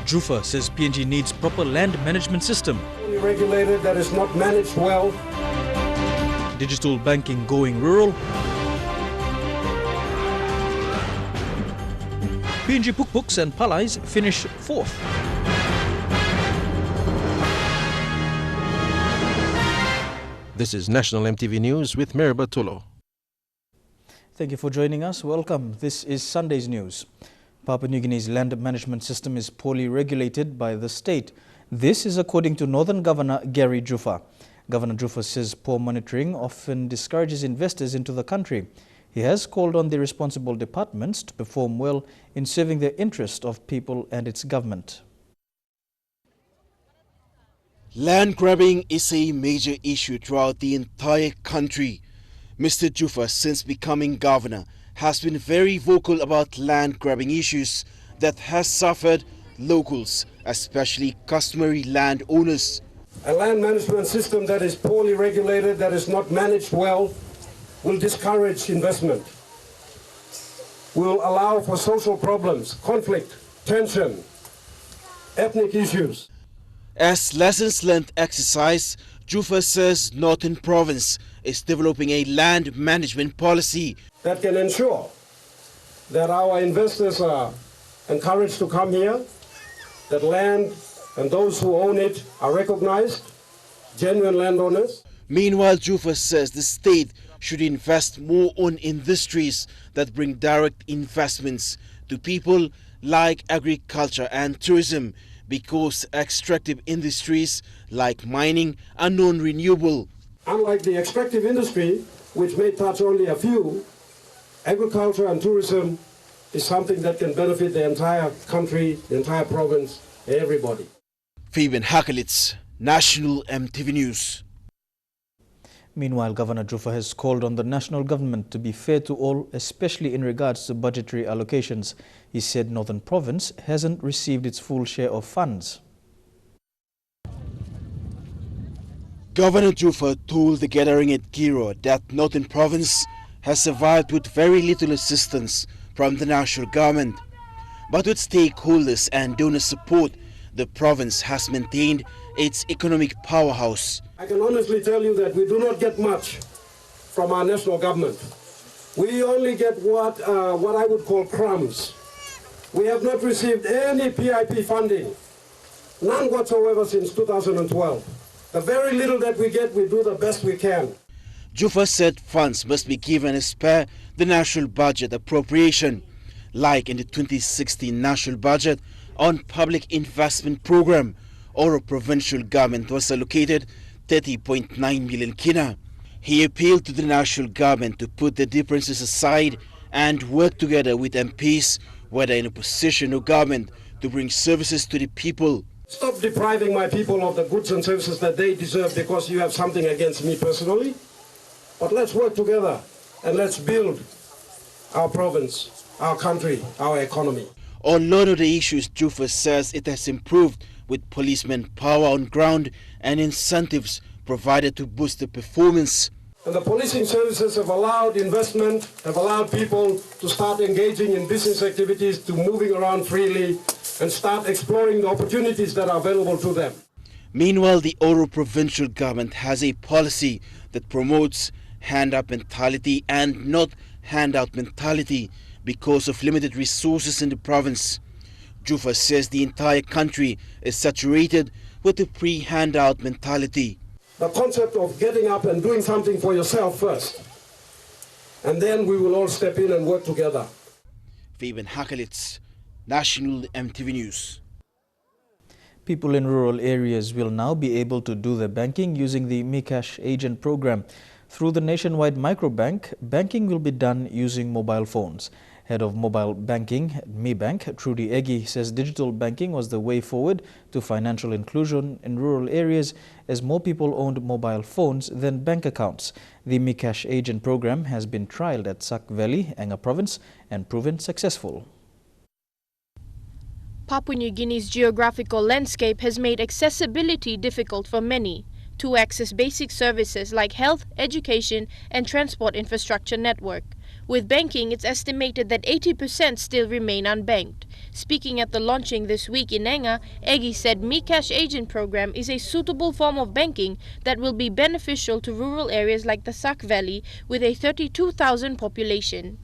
Juffa says PNG needs proper land management system. Regulated that is not managed well. Digital banking going rural. Fiji Pukpuks and Palais finish fourth. This is National EMTV News with Miriba Tulo. Thank you for joining us. Welcome. This is Sunday's news. Papua New Guinea's land management system is poorly regulated by the state. This is according to Northern Governor Gary Juffa. Governor Juffa says poor monitoring often discourages investors into the country. He has called on the responsible departments to perform well in serving the interest of people and its government. Land grabbing is a major issue throughout the entire country. Mr. Juffa, since becoming governor, has been very vocal about land grabbing issues that has suffered locals, especially customary land owners. A land management system that is poorly regulated, that is not managed well, will discourage investment, will allow for social problems, conflict, tension, ethnic issues. As lessons learned exercise, Juffa says Northern Province is developing a land management policy that can ensure that our investors are encouraged to come here, that land and those who own it are recognized, genuine landowners. Meanwhile, Juffa says the state should invest more on industries that bring direct investments to people like agriculture and tourism, because extractive industries like mining are non-renewable. Unlike the extractive industry, which may touch only a few, agriculture and tourism is something that can benefit the entire country, the entire province, everybody. Fabian Hakelitz, National EMTV News. Meanwhile, Governor Juffa has called on the national government to be fair to all, especially in regards to budgetary allocations. He said Northern Province hasn't received its full share of funds. Governor Juffa told the gathering at Giro that Northern Province has survived with very little assistance from the national government. But with stakeholders and donor support, the province has maintained its economic powerhouse. I can honestly tell you that we do not get much from our national government. We only get what I would call crumbs. We have not received any PIP funding, none whatsoever since 2012. The very little that we get, we do the best we can. Juffa said funds must be given as per the national budget appropriation, like in the 2016 national budget on public investment program, or a provincial government was allocated 30.9 million kina. He appealed to the national government to put the differences aside and work together with MPs, whether in opposition or government, to bring services to the people. Stop depriving my people of the goods and services that they deserve because you have something against me personally. But let's work together and let's build our province, our country, our economy. On lot of the issues, Juffa says it has improved with policemen power on ground and incentives provided to boost the performance. And the policing services have allowed investment, have allowed people to start engaging in business activities, to moving around freely and start exploring the opportunities that are available to them. Meanwhile, the Oro provincial government has a policy that promotes hand-up mentality and not handout mentality because of limited resources in the province. Juffa says the entire country is saturated with the pre-handout mentality. The concept of getting up and doing something for yourself first, and then we will all step in and work together. Fabian Hakelitz, National EMTV News. People in rural areas will now be able to do their banking using the MiCash agent program. Through the nationwide microbank, banking will be done using mobile phones. Head of Mobile Banking at MiBank, Trudy Egi, says digital banking was the way forward to financial inclusion in rural areas as more people owned mobile phones than bank accounts. The MiCash agent program has been trialled at Sak Valley, Anga Province, and proven successful. Papua New Guinea's geographical landscape has made accessibility difficult for many to access basic services like health, education, and transport infrastructure network. With banking, it's estimated that 80% still remain unbanked. Speaking at the launching this week in Enga, Egi said MeCash Agent Program is a suitable form of banking that will be beneficial to rural areas like the Sak Valley with a 32,000 population.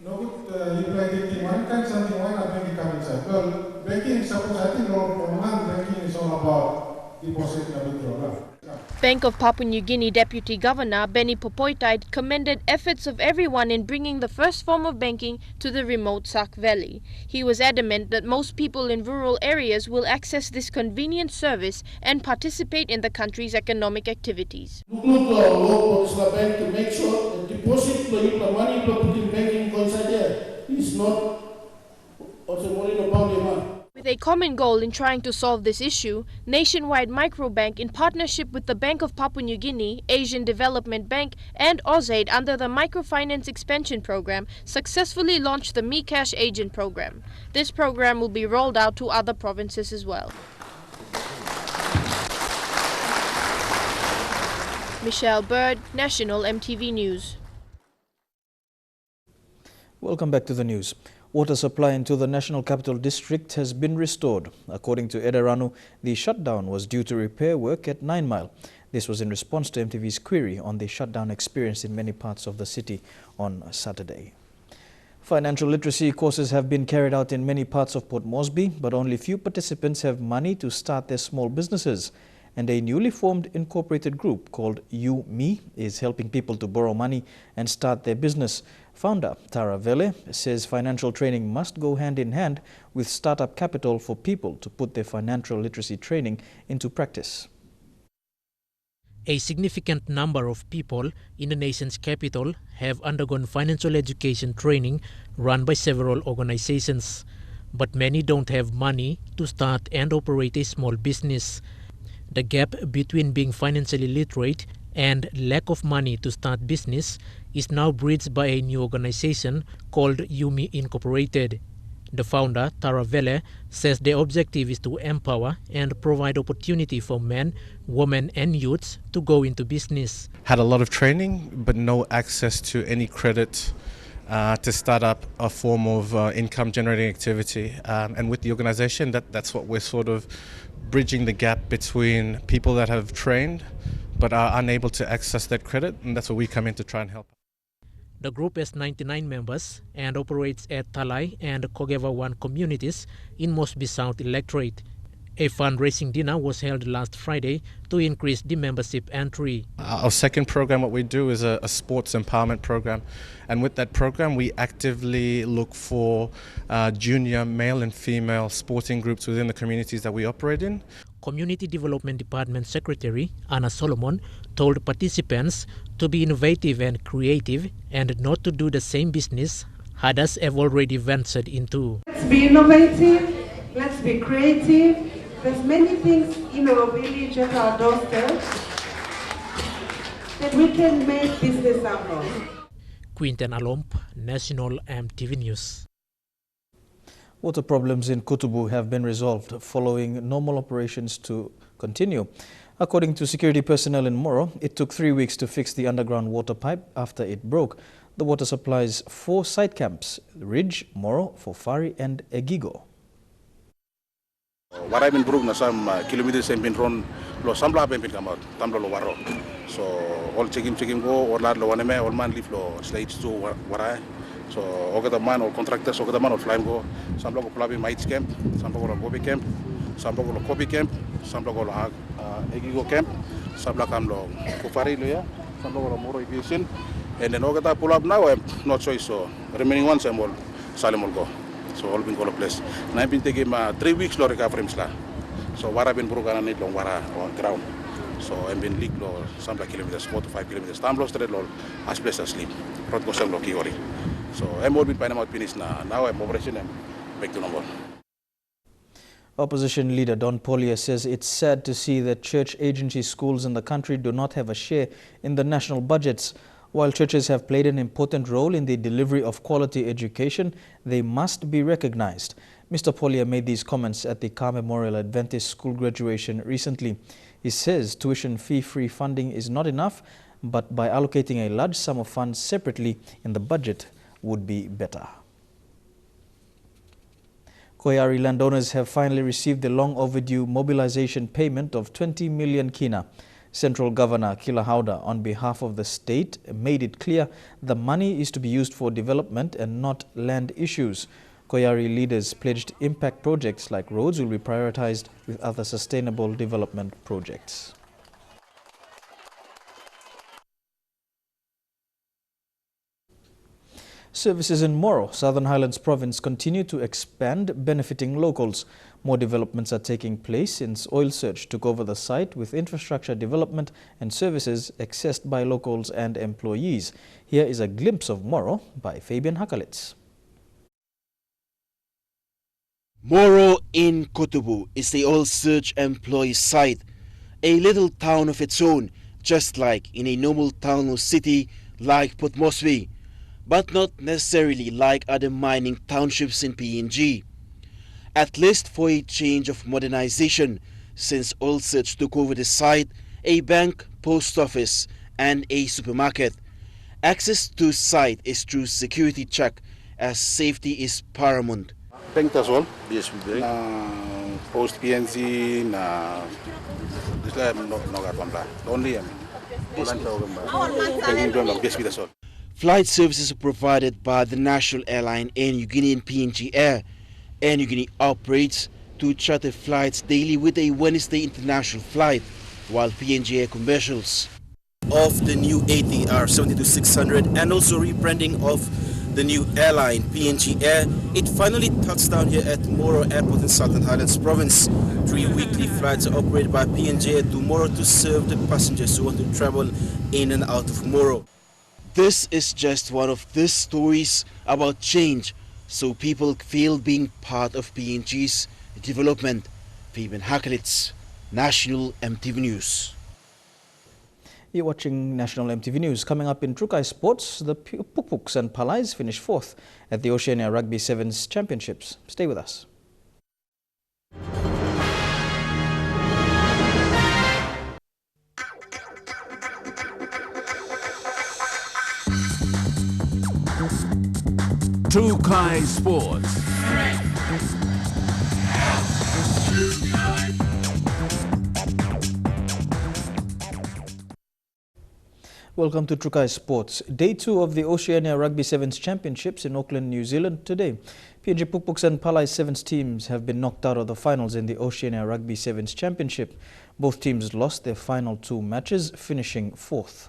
No good, you like thinking one time something, why not banking come inside? Well, banking, suppose I think online banking is all about deposit and withdrawal. Bank of Papua New Guinea Deputy Governor Benny Popoitide commended efforts of everyone in bringing the first form of banking to the remote Sak Valley. He was adamant that most people in rural areas will access this convenient service and participate in the country's economic activities. Look at bank to make sure the deposit the money put in banking inside there is not also more in a With a common goal in trying to solve this issue, Nationwide Microbank, in partnership with the Bank of Papua New Guinea, Asian Development Bank and AusAid under the Microfinance Expansion Program, successfully launched the MeCash Agent Program. This program will be rolled out to other provinces as well. Michelle Bird, National EMTV News. Welcome back to the news. Water supply into the National Capital District has been restored. According to Edaranu, the shutdown was due to repair work at 9 Mile. This was in response to MTV's query on the shutdown experienced in many parts of the city on Saturday. Financial literacy courses have been carried out in many parts of Port Moresby, but only few participants have money to start their small businesses. And a newly formed incorporated group called You-Me is helping people to borrow money and start their business. Founder Tara Vele says financial training must go hand in hand with startup capital for people to put their financial literacy training into practice. A significant number of people in the nation's capital have undergone financial education training run by several organizations, but many don't have money to start and operate a small business. The gap between being financially literate and lack of money to start business is now bridged by a new organization called You-Me Incorporated. The founder, Tara Vele, says the objective is to empower and provide opportunity for men, women and youths to go into business. Had a lot of training but no access to any credit to start up a form of income generating activity. And with the organization, that's what we're sort of bridging the gap between people that have trained but are unable to access that credit, and that's where we come in to try and help. The group has 99 members and operates at Talai and Kogeva 1 communities in Moresby South electorate. A fundraising dinner was held last Friday to increase the membership entry. Our second program, what we do is a sports empowerment program, and with that program we actively look for junior male and female sporting groups within the communities that we operate in. Community Development Department Secretary Anna Solomon told participants to be innovative and creative and not to do the same business others have already ventured into. Let's be innovative, let's be creative. There's many things in our village at our doorstep that we can make business out of. Quinten Alomp, National EMTV News. Water problems in Kutubu have been resolved following normal operations to continue. According to security personnel in Moro, it took 3 weeks to fix the underground water pipe after it broke. The water supplies 4 site camps: Ridge, Moro, Fofari and Egigo. Warai bin buruk na sam kilometers yang bin ron lo sambla bin kamar tamlo lo waro. So all checking go or lad lo waneme all man live lo stage to warai. So oga the man or contractors oga the man or flying go sambla ko plabi mites camp, sambla ko gobi camp, sambla ko kopi camp, sambla ko Egigo camp, sambla kam lo Fofari lo ya, sambla ko Moro aviation. And then oga ta pull up now I'm not sure so remaining ones I'm all Salimol go. So all been all place. And I've been taking 3 weeks lo recovery msla. So wara been broken on it long wara on ground. So I've been leak lo some kilometers, 4 to 5 kilometers. Tam lo straight lo as place asleep. Road ko sem lo kiori. So I'm all been pinam out finish na. Now I'm operation and back to normal. Opposition leader Don Polia says it's sad to see that church agency schools in the country do not have a share in the national budgets. While churches have played an important role in the delivery of quality education, they must be recognized. Mr. Polia made these comments at the Car Memorial Adventist School graduation recently. He says tuition fee-free funding is not enough, but by allocating a large sum of funds separately in the budget, would be better. Koyari landowners have finally received the long overdue mobilization payment of 20 million kina. Central Governor Kila Hauda, on behalf of the state, made it clear the money is to be used for development and not land issues. Koyari leaders pledged impact projects like roads will be prioritized with other sustainable development projects. Services in Moro, Southern Highlands Province, continue to expand, benefiting locals. More developments are taking place since oil search took over the site, with infrastructure development and services accessed by locals and employees. Here is a glimpse of Moro by Fabian Hakalitz. Moro in Kotubu is the oil search employee site, a little town of its own, just like in a normal town or city like Port Moresby, but not necessarily like other mining townships in PNG. At least for a change of modernization, since oil search took over the site, a bank, post office and a supermarket. Access to site is through security check, as safety is paramount. Bank as well. Yes, we post PNG na this like no only Flight services are provided by the national airline Air Niugini and PNG Air. Air Niugini operates 2 charter flights daily with a Wednesday international flight, while PNG Air commercials of the new ATR 72-600 and also rebranding of the new airline PNG Air. It finally touched down here at Moro Airport in Southern Highlands Province. 3 weekly flights are operated by PNG Air to Moro to serve the passengers who want to travel in and out of Moro. This is just one of these stories about change, so people feel being part of PNG's development. Fabian Hakalitz, National MTV News. You're watching National MTV News. Coming up in Trukai Sports, the Pukpuks and Palais finished 4th at the Oceania Rugby Sevens Championships. Stay with us. Trukai Sports. Welcome to Trukai Sports. Day 2 of the Oceania Rugby Sevens Championships in Auckland, New Zealand today. PNG Pukpuks and Palais Sevens teams have been knocked out of the finals in the Oceania Rugby Sevens Championship. Both teams lost their final 2 matches, finishing 4th.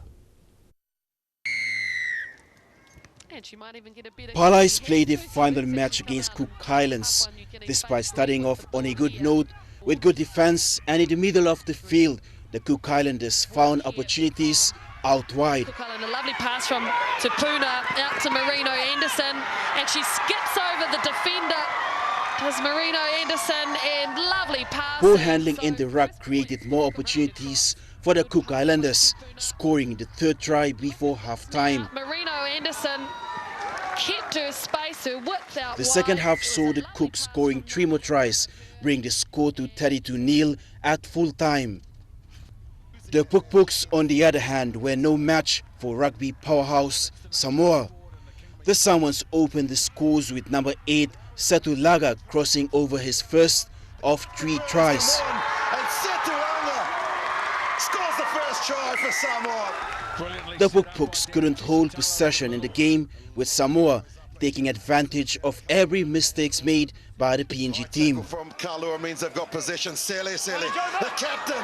Palais played their final match against Cook Islands. Despite starting off on a good note with good defense, and in the middle of the field, the Cook Islanders found opportunities out wide. A lovely pass from Tapuna out to Marino Anderson, and she skips over the defender as Marino Anderson, and lovely pass. Ball handling in the ruck created more opportunities for the Cook Islanders, scoring the 3rd try before half-time. Marino Anderson kept her space, her width out The wide. second half saw the Cooks scoring 3 more tries, bringing the score to 32-0 at full-time. The Pukpuks, on the other hand, were no match for rugby powerhouse Samoa. The Samoans opened the scores with number 8 Setulaga crossing over his first of 3 tries. And Setulaga scores the first try for Samoa. The Pukpuks couldn't hold possession in the game, with Samoa taking advantage of every mistakes made by the PNG team. From Kalua means they've got possession. Sele, the captain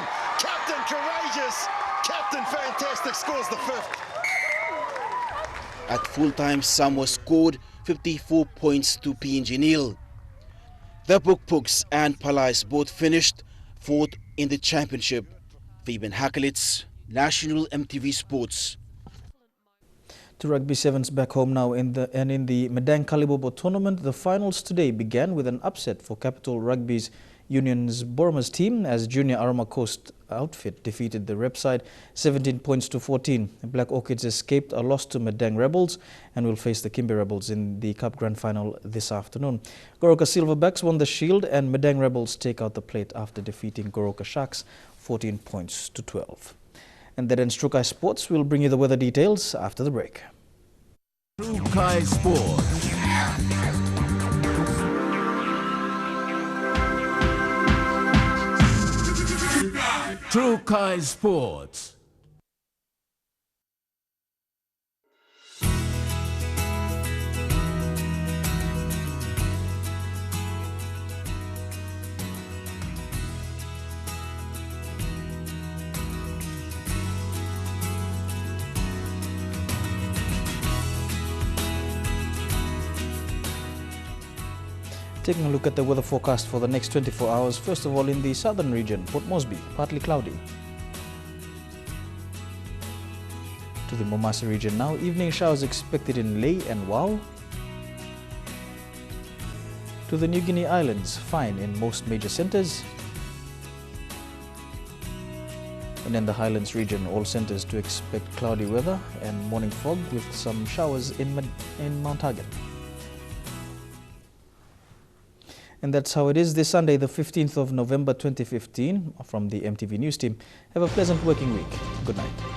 courageous, captain fantastic, scores the 5th. At full-time, Samoa scored 54 points to PNG 0. The Pukpuks and Palais both finished 4th in the championship. Fabian Hakalitz, National MTV Sports. To Rugby Sevens back home now in the Medang Kalibobo tournament, the finals today began with an upset for Capital Rugby's Union's Bournemouth team as Junior Aroma Coast outfit defeated the rep side 17 points to 14. Black Orchids escaped a loss to Medang Rebels and will face the Kimbe Rebels in the Cup Grand Final this afternoon. Goroka Silverbacks won the shield and Medang Rebels take out the plate after defeating Goroka Sharks 14 points to 12. And that ends Trukai Sports. We'll bring you the weather details after the break. True Kai Sports. True Kai Sports. Taking a look at the weather forecast for the next 24 hours. First of all, in the southern region, Port Moresby, partly cloudy. To the Momasi region now, evening showers expected in Lae and Wau. To the New Guinea Islands, fine in most major centres. And in the Highlands region, all centres to expect cloudy weather and morning fog with some showers in Mount Hagen. And that's how it is this Sunday, the 15th of November 2015. From the EMTV News team, have a pleasant working week. Good night.